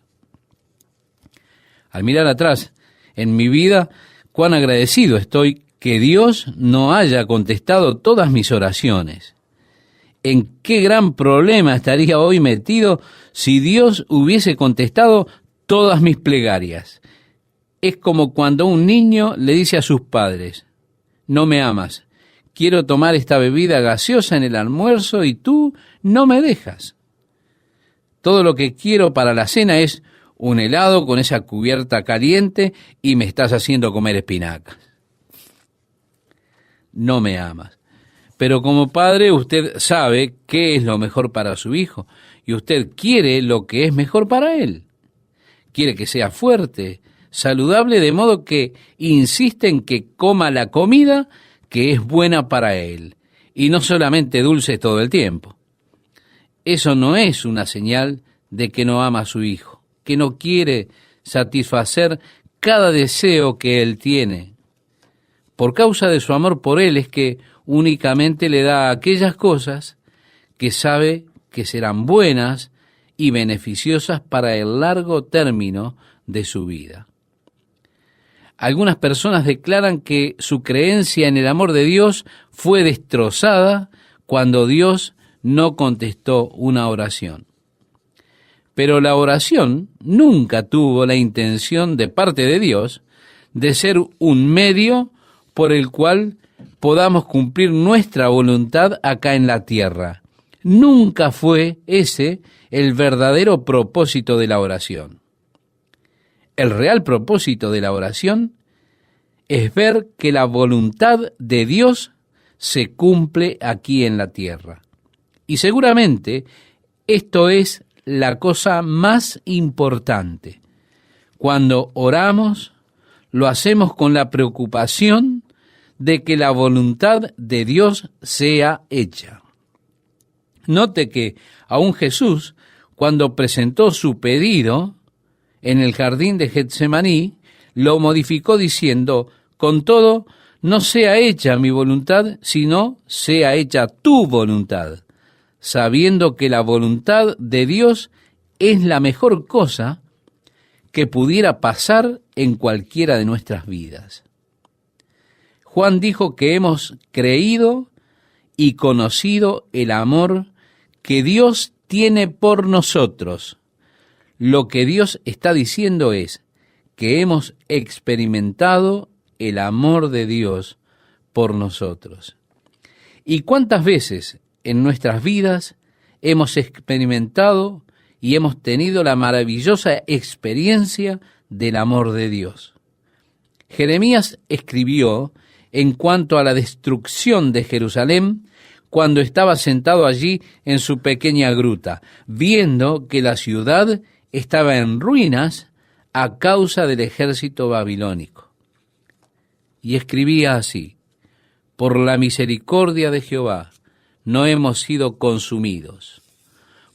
Al mirar atrás en mi vida, cuán agradecido estoy que Dios no haya contestado todas mis oraciones. ¿En qué gran problema estaría hoy metido si Dios hubiese contestado todas mis plegarias? Es como cuando un niño le dice a sus padres, no me amas, quiero tomar esta bebida gaseosa en el almuerzo y tú no me dejas. Todo lo que quiero para la cena es un helado con esa cubierta caliente y me estás haciendo comer espinacas. No me amas. Pero como padre usted sabe qué es lo mejor para su hijo y usted quiere lo que es mejor para él. Quiere que sea fuerte, saludable, de modo que insiste en que coma la comida que es buena para él y no solamente dulces todo el tiempo. Eso no es una señal de que no ama a su hijo, que no quiere satisfacer cada deseo que él tiene. Por causa de su amor por él es que únicamente le da aquellas cosas que sabe que serán buenas y beneficiosas para el largo término de su vida. Algunas personas declaran que su creencia en el amor de Dios fue destrozada cuando Dios no contestó una oración. Pero la oración nunca tuvo la intención de parte de Dios de ser un medio por el cual podamos cumplir nuestra voluntad acá en la tierra. Nunca fue ese el verdadero propósito de la oración. El real propósito de la oración es ver que la voluntad de Dios se cumple aquí en la tierra. Y seguramente esto es la cosa más importante. Cuando oramos, lo hacemos con la preocupación de que la voluntad de Dios sea hecha. Note que aún Jesús, cuando presentó su pedido en el jardín de Getsemaní, lo modificó diciendo, con todo, no sea hecha mi voluntad, sino sea hecha tu voluntad, sabiendo que la voluntad de Dios es la mejor cosa que pudiera pasar en cualquiera de nuestras vidas. Juan dijo que hemos creído y conocido el amor que Dios tiene por nosotros. Lo que Dios está diciendo es que hemos experimentado el amor de Dios por nosotros. ¿Y cuántas veces en nuestras vidas hemos experimentado y hemos tenido la maravillosa experiencia del amor de Dios? Jeremías escribió en cuanto a la destrucción de Jerusalén cuando estaba sentado allí en su pequeña gruta, viendo que la ciudad estaba en ruinas a causa del ejército babilónico. Y escribía así, por la misericordia de Jehová no hemos sido consumidos,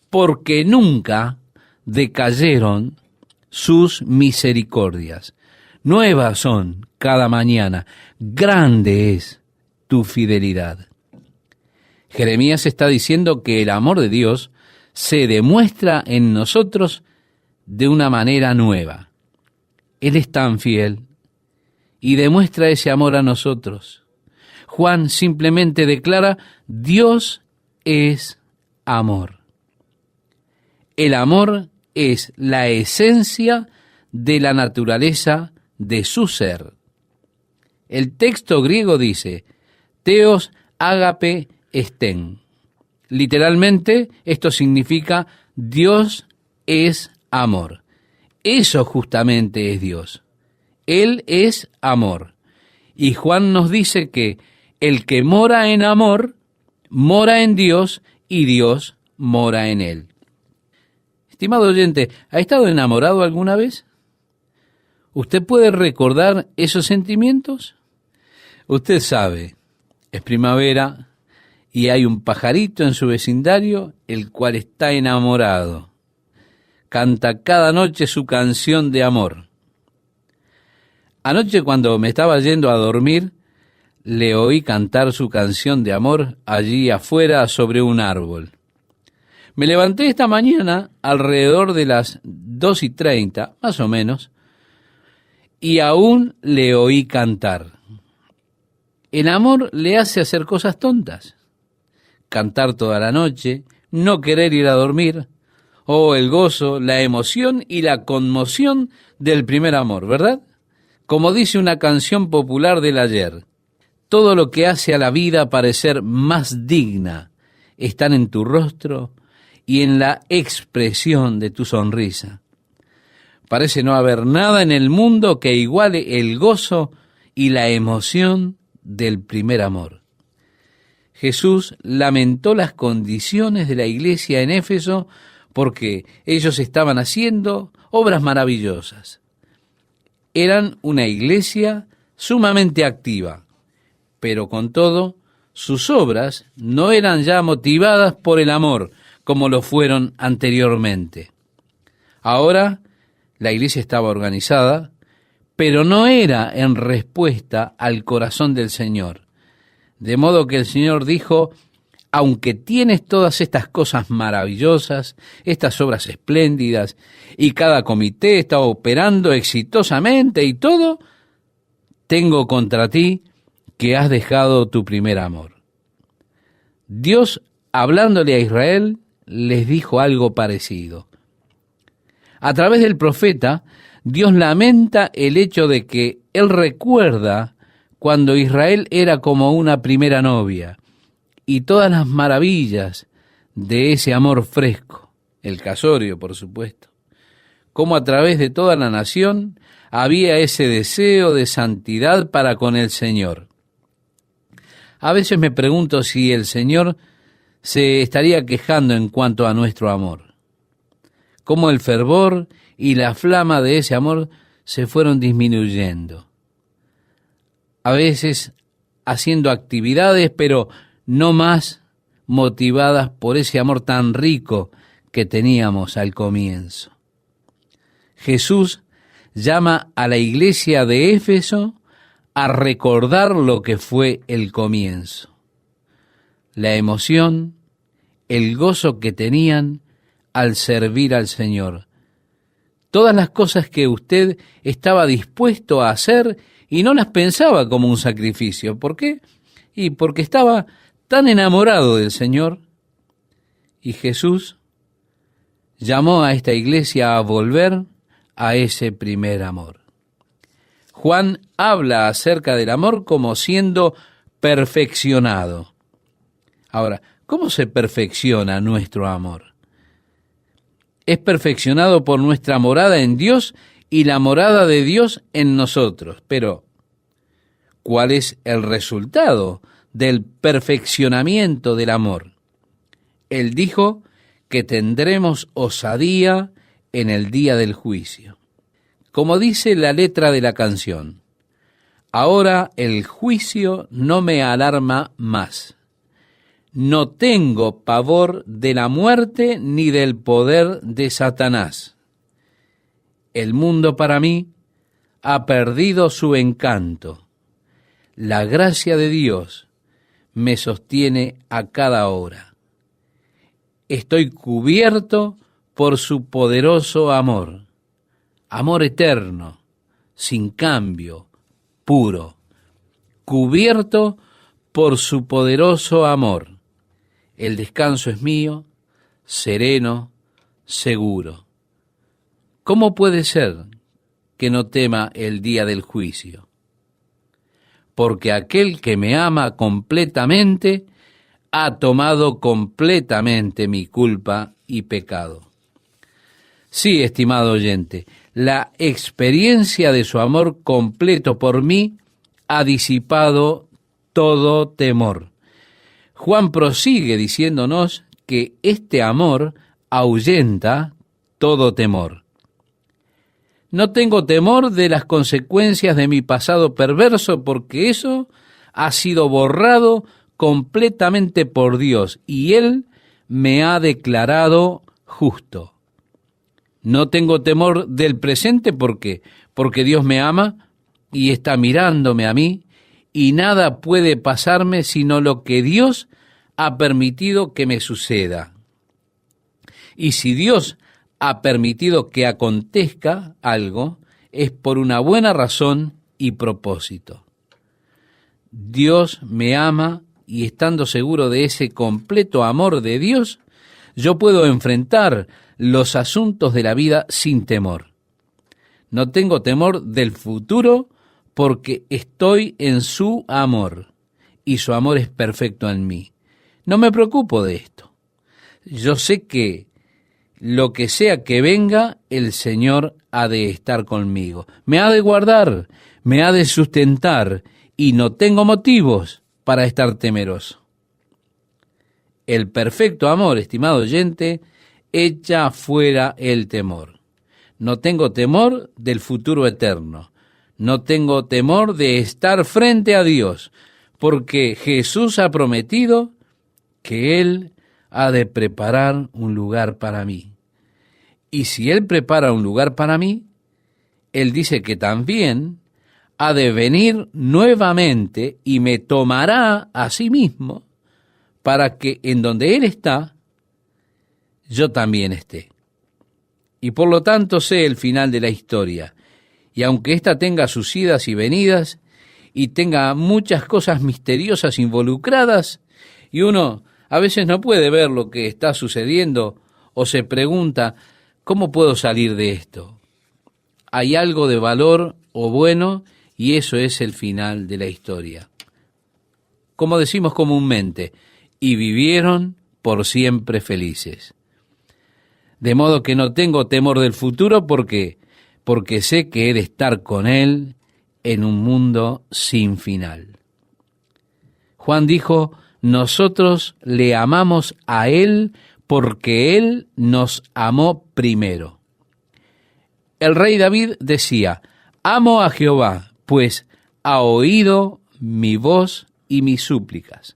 porque nunca decayeron sus misericordias. Nuevas son cada mañana, grande es tu fidelidad. Jeremías está diciendo que el amor de Dios se demuestra en nosotros de una manera nueva. Él es tan fiel y demuestra ese amor a nosotros. Juan simplemente declara, Dios es amor. El amor es la esencia de la naturaleza de su ser. El texto griego dice, Theos ágape estén. Literalmente, esto significa Dios es amor. Eso justamente es Dios. Él es amor. Y Juan nos dice que el que mora en amor, mora en Dios y Dios mora en él. Estimado oyente, ¿ha estado enamorado alguna vez? ¿Usted puede recordar esos sentimientos? Usted sabe, es primavera y hay un pajarito en su vecindario el cual está enamorado. Canta cada noche su canción de amor. Anoche cuando me estaba yendo a dormir, le oí cantar su canción de amor allí afuera sobre un árbol. Me levanté esta mañana alrededor de las 2:30, más o menos, y aún le oí cantar. El amor le hace hacer cosas tontas. Cantar toda la noche, no querer ir a dormir. Oh, el gozo, la emoción y la conmoción del primer amor, ¿verdad? Como dice una canción popular del ayer, todo lo que hace a la vida parecer más digna están en tu rostro y en la expresión de tu sonrisa. Parece no haber nada en el mundo que iguale el gozo y la emoción del primer amor. Jesús lamentó las condiciones de la iglesia en Éfeso porque ellos estaban haciendo obras maravillosas. Eran una iglesia sumamente activa, pero con todo, sus obras no eran ya motivadas por el amor como lo fueron anteriormente. Ahora, la iglesia estaba organizada, pero no era en respuesta al corazón del Señor. De modo que el Señor dijo, aunque tienes todas estas cosas maravillosas, estas obras espléndidas, y cada comité está operando exitosamente y todo, tengo contra ti que has dejado tu primer amor. Dios, hablándole a Israel, les dijo algo parecido. A través del profeta, Dios lamenta el hecho de que Él recuerda cuando Israel era como una primera novia y todas las maravillas de ese amor fresco, el casorio, por supuesto. Cómo a través de toda la nación había ese deseo de santidad para con el Señor. A veces me pregunto si el Señor se estaría quejando en cuanto a nuestro amor. Cómo el fervor y la flama de ese amor se fueron disminuyendo. A veces haciendo actividades, pero no más motivadas por ese amor tan rico que teníamos al comienzo. Jesús llama a la iglesia de Éfeso a recordar lo que fue el comienzo. La emoción, el gozo que tenían al servir al Señor. Todas las cosas que usted estaba dispuesto a hacer y no las pensaba como un sacrificio. ¿Por qué? Y porque estaba tan enamorado del Señor. Y Jesús llamó a esta iglesia a volver a ese primer amor. Juan habla acerca del amor como siendo perfeccionado. Ahora, ¿cómo se perfecciona nuestro amor? Es perfeccionado por nuestra morada en Dios y la morada de Dios en nosotros. Pero, ¿cuál es el resultado del perfeccionamiento del amor? Él dijo que tendremos osadía en el día del juicio. Como dice la letra de la canción, ahora el juicio no me alarma más. No tengo pavor de la muerte ni del poder de Satanás. El mundo para mí ha perdido su encanto. La gracia de Dios me sostiene a cada hora. Estoy cubierto por su poderoso amor. Amor eterno, sin cambio, puro. Cubierto por su poderoso amor. El descanso es mío, sereno, seguro. ¿Cómo puede ser que no tema el día del juicio? Porque aquel que me ama completamente ha tomado completamente mi culpa y pecado. Sí, estimado oyente, la experiencia de su amor completo por mí ha disipado todo temor. Juan prosigue diciéndonos que este amor ahuyenta todo temor. No tengo temor de las consecuencias de mi pasado perverso porque eso ha sido borrado completamente por Dios y Él me ha declarado justo. No tengo temor del presente porque Dios me ama y está mirándome a mí y nada puede pasarme sino lo que Dios ha permitido que me suceda. Y si Dios ha permitido que acontezca algo, es por una buena razón y propósito. Dios me ama y estando seguro de ese completo amor de Dios, yo puedo enfrentar los asuntos de la vida sin temor. No tengo temor del futuro porque estoy en su amor y su amor es perfecto en mí. No me preocupo de esto. Yo sé que lo que sea que venga, el Señor ha de estar conmigo. Me ha de guardar, me ha de sustentar y no tengo motivos para estar temeroso. El perfecto amor, estimado oyente, echa fuera el temor. No tengo temor del futuro eterno. No tengo temor de estar frente a Dios, porque Jesús ha prometido que Él ha de preparar un lugar para mí. Y si Él prepara un lugar para mí, Él dice que también ha de venir nuevamente y me tomará a sí mismo para que en donde Él está, yo también esté. Y por lo tanto sé el final de la historia. Y aunque ésta tenga sus idas y venidas y tenga muchas cosas misteriosas involucradas, y uno a veces no puede ver lo que está sucediendo o se pregunta, ¿cómo puedo salir de esto? Hay algo de valor o bueno y eso es el final de la historia. Como decimos comúnmente, y vivieron por siempre felices. De modo que no tengo temor del futuro porque sé que he de estar con Él en un mundo sin final. Juan dijo, nosotros le amamos a Él porque Él nos amó primero. El rey David decía, amo a Jehová, pues ha oído mi voz y mis súplicas.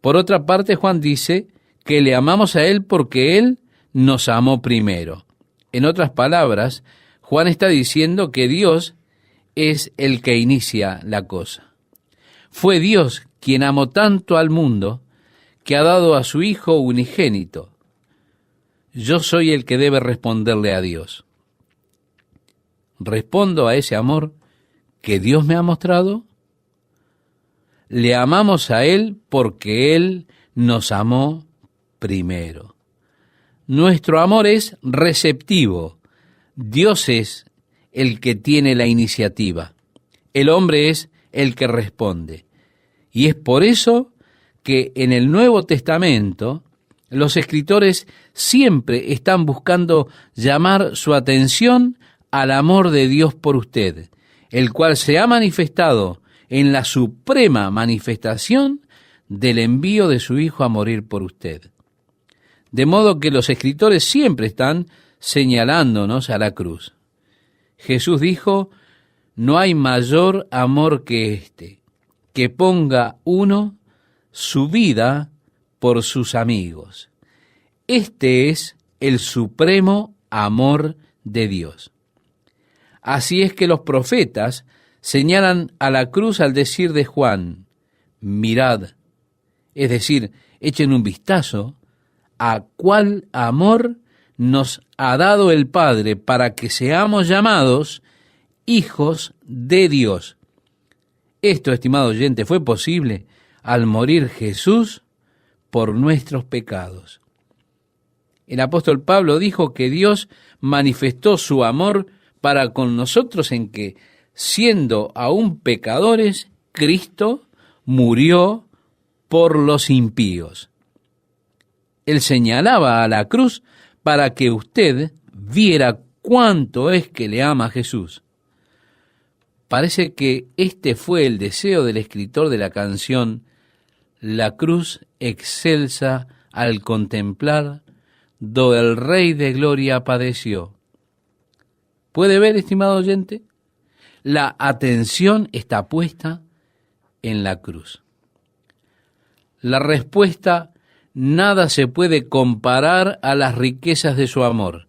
Por otra parte, Juan dice que le amamos a Él porque Él nos amó primero. En otras palabras, Juan está diciendo que Dios es el que inicia la cosa. Fue Dios quien amó tanto al mundo que ha dado a su Hijo unigénito. Yo soy el que debe responderle a Dios. ¿Respondo a ese amor que Dios me ha mostrado? Le amamos a Él porque Él nos amó primero. Nuestro amor es receptivo. Dios es el que tiene la iniciativa. El hombre es el que responde. Y es por eso que en el Nuevo Testamento los escritores siempre están buscando llamar su atención al amor de Dios por usted, el cual se ha manifestado en la suprema manifestación del envío de su Hijo a morir por usted. De modo que los escritores siempre están señalándonos a la cruz. Jesús dijo, no hay mayor amor que este, que ponga uno su vida por sus amigos. Este es el supremo amor de Dios. Así es que los profetas señalan a la cruz al decir de Juan, mirad, es decir, echen un vistazo a cuál amor nos ha dado el Padre para que seamos llamados hijos de Dios. Esto, estimado oyente, fue posible al morir Jesús por nuestros pecados. El apóstol Pablo dijo que Dios manifestó su amor para con nosotros en que, siendo aún pecadores, Cristo murió por los impíos. Él señalaba a la cruz para que usted viera cuánto es que le ama a Jesús. Parece que este fue el deseo del escritor de la canción La cruz excelsa al contemplar, do el Rey de Gloria padeció. ¿Puede ver, estimado oyente? La atención está puesta en la cruz. La respuesta: nada se puede comparar a las riquezas de su amor.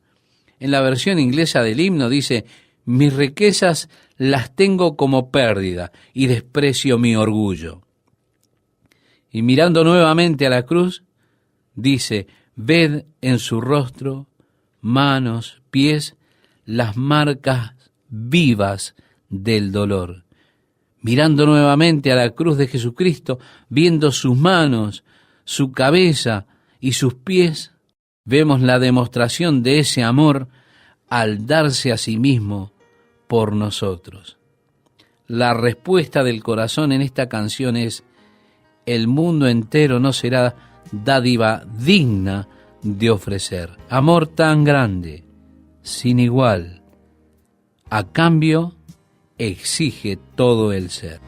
En la versión inglesa del himno dice: mis riquezas las tengo como pérdida y desprecio mi orgullo. Y mirando nuevamente a la cruz, dice: ved en su rostro, manos, pies, las marcas vivas del dolor. Mirando nuevamente a la cruz de Jesucristo, viendo sus manos, su cabeza y sus pies, vemos la demostración de ese amor al darse a sí mismo por nosotros. La respuesta del corazón en esta canción es: el mundo entero no será dádiva digna de ofrecer. Amor tan grande, sin igual, a cambio exige todo el ser.